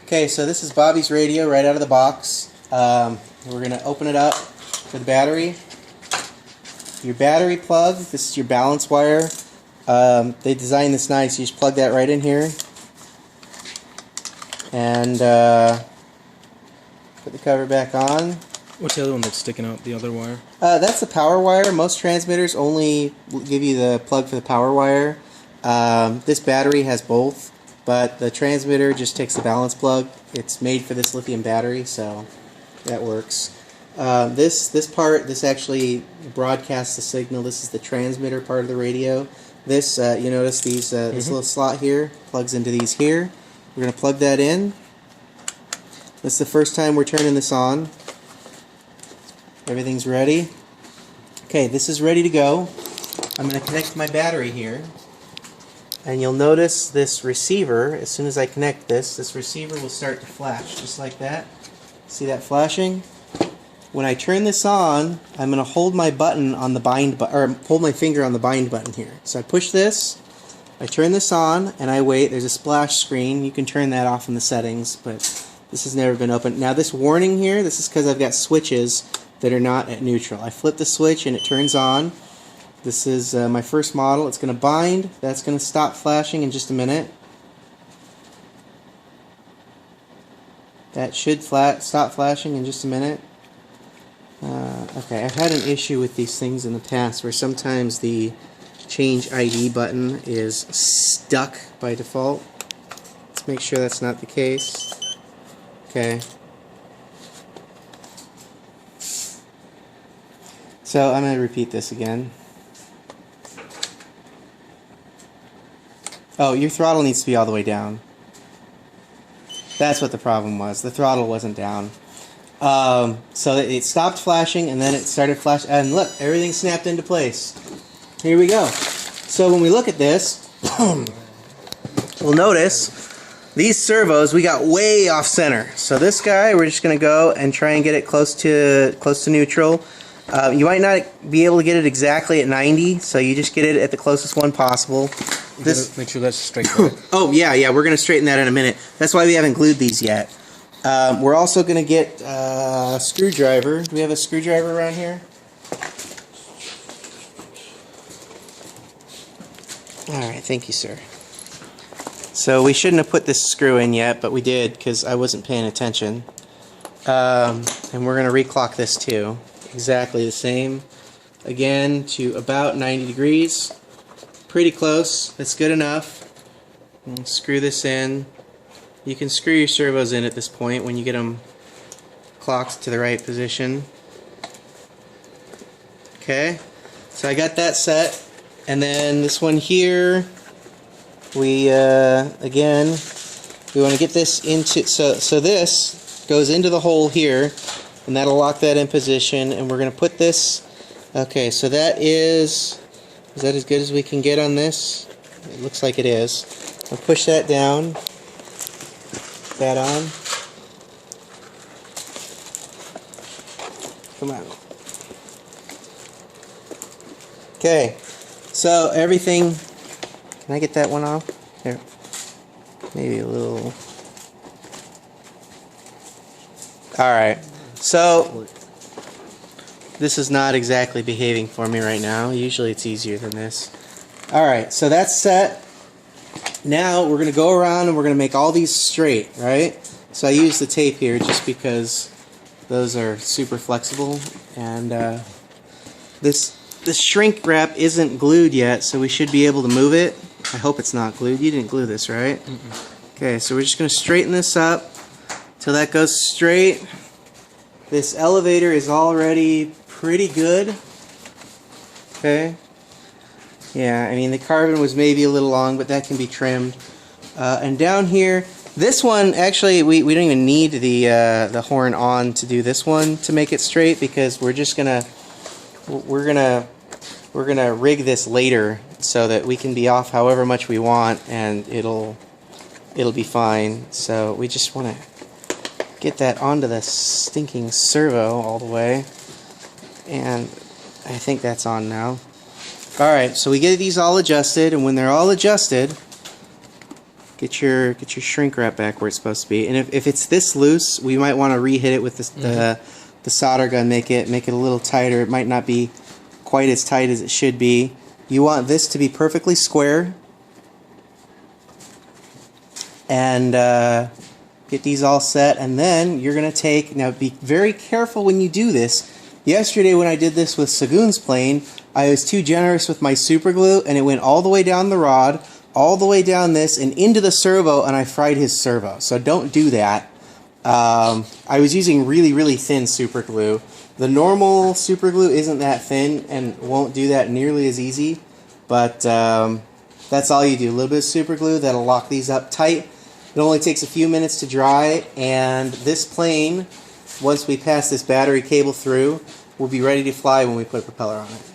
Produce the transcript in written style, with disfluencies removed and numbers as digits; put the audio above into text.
Okay, so this is Bobby's radio right out of the box. We're going to open it up for the battery. Your battery plug, this is your balance wire. They designed this nice. You just plug that right in here. And put the cover back on. What's the other one that's sticking out, the other wire? That's the power wire. Most transmitters only give you the plug for the power wire. This battery has both, but the transmitter just takes the balance plug. It's made for this lithium battery, so that works. This actually broadcasts the signal. This is the transmitter part of the radio. This, you notice these this little slot here plugs into these here. We're going to plug that in. This is the first time we're turning this on. Everything's ready. Okay, this is ready to go. I'm going to connect my battery here. And you'll notice this receiver, as soon as I connect this receiver will start to flash, just like that. See that flashing? When I turn this on, I'm going to hold my button on the bind button, or hold my finger on the bind button here. So I push this, I turn this on, and I wait. There's a splash screen. You can turn that off in the settings, but this has never been opened. Now this warning here, this is because I've got switches that are not at neutral. I flip the switch and it turns on. This is my first model. It's going to bind. That's going to stop flashing in just a minute. That should stop flashing in just a minute. Okay, I've had an issue with these things in the past where sometimes the change ID button is stuck by default. Let's make sure that's not the case. Okay. So I'm going to repeat this again. Oh, your throttle needs to be all the way down. That's what the problem was. The throttle wasn't down. So it stopped flashing and then it started flashing. And look, everything snapped into place. Here we go. So when we look at this, we'll notice these servos we got way off center. So this guy, we're just going to go and try and get it close to neutral. You might not be able to get it exactly at 90, so you just get it at the closest one possible. This make sure that's straight. Oh yeah, we're going to straighten that in a minute. That's why we haven't glued these yet. We're also going to get a screwdriver. Do we have a screwdriver around here? Alright, thank you, sir. So we shouldn't have put this screw in yet, but we did because I wasn't paying attention. And we're going to reclock this too. Exactly the same. Again, to about 90 degrees. Pretty close. That's good enough. And screw this in. You can screw your servos in at this point when you get them clocked to the right position. Okay, so I got that set. And then this one here, we again, we want to get this into, so this goes into the hole here, and that'll lock that in position, and we're going to put this, okay, so that is that as good as we can get on this? It looks like it is. I'll push that down, that on. Come on. Okay, so everything, can I get that one off? There, maybe a little. Alright, so this is not exactly behaving for me right now. Usually it's easier than this. Alright, so that's set. Now we're going to go around and we're going to make all these straight, right? So I use the tape here just because those are super flexible. And this shrink wrap isn't glued yet, so we should be able to move it. I hope it's not glued. You didn't glue this, right? Okay, so we're just going to straighten this up till that goes straight. This elevator is already pretty good. Okay. Yeah, I mean the carbon was maybe a little long, but that can be trimmed. And down here, this one actually we don't even need the horn on to do this one to make it straight, because we're gonna rig this later so that we can be off however much we want and it'll be fine. So we just want to get that onto the stinking servo all the way, and I think that's on now. Alright, so we get these all adjusted, and when they're all adjusted, get your shrink wrap back where it's supposed to be. And if it's this loose, we might want to re-hit it with the solder gun, make it a little tighter. It might not be quite as tight as it should be. You want this to be perfectly square. And get these all set, and then you're going to take, now be very careful when you do this. Yesterday when I did this with Sagoon's plane, I was too generous with my super glue, and it went all the way down the rod, all the way down this, and into the servo, and I fried his servo. So don't do that. I was using really, really thin super glue. The normal super glue isn't that thin and won't do that nearly as easy, but that's all you do. A little bit of super glue, that'll lock these up tight. It only takes a few minutes to dry, and this plane, once we pass this battery cable through, will be ready to fly when we put a propeller on it.